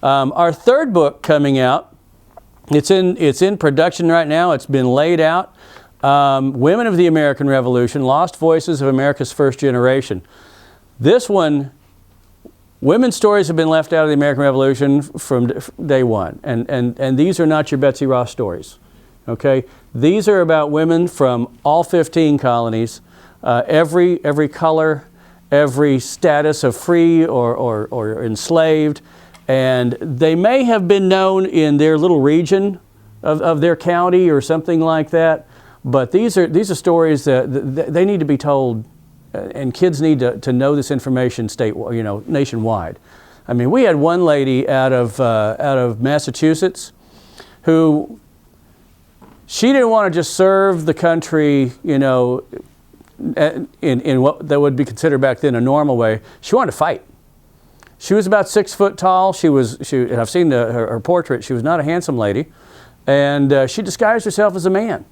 Our third book coming out, it's in production right now. It's been laid out. Women of the American Revolution, Lost Voices of America's First Generation. This one, women's stories have been left out of the American Revolution from day one. And these are not your Betsy Ross stories. Okay? These are about women from all 15 colonies, every color, every status of free or enslaved. And they may have been known in their little region of their county or something like that. But these are stories that they need to be told, and kids need to know this information nationwide. I mean, we had one lady out of Massachusetts who she didn't want to just serve the country, in what that would be considered back then a normal way. She wanted to fight. She was about 6 foot tall. I've seen her portrait. She was not a handsome lady, and she disguised herself as a man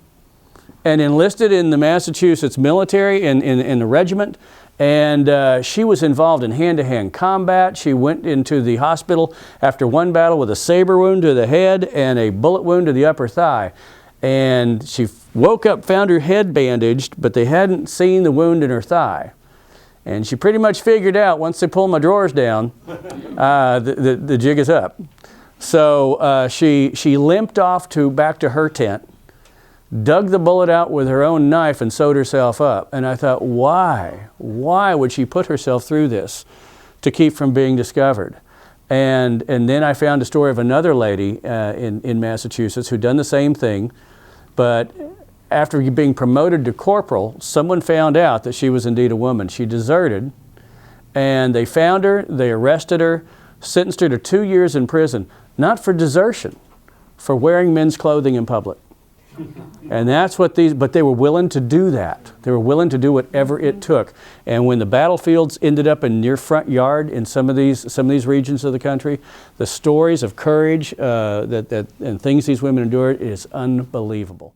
and enlisted in the Massachusetts military in the regiment. And she was involved in hand-to-hand combat. She went into the hospital after one battle with a saber wound to the head and a bullet wound to the upper thigh. And she woke up, found her head bandaged, but they hadn't seen the wound in her thigh. And she pretty much figured out, once they pull my drawers down, the jig is up. So she limped off back to her tent, dug the bullet out with her own knife and sewed herself up. And I thought, why? Why would she put herself through this to keep from being discovered? And then I found a story of another lady in Massachusetts who'd done the same thing, but after being promoted to corporal, someone found out that she was indeed a woman. She deserted, and they found her, they arrested her, sentenced her to 2 years in prison, not for desertion, for wearing men's clothing in public. And that's what but they were willing to do that. They were willing to do whatever it took. And when the battlefields ended up in your front yard in some of these regions of the country, the stories of courage and things these women endured is unbelievable.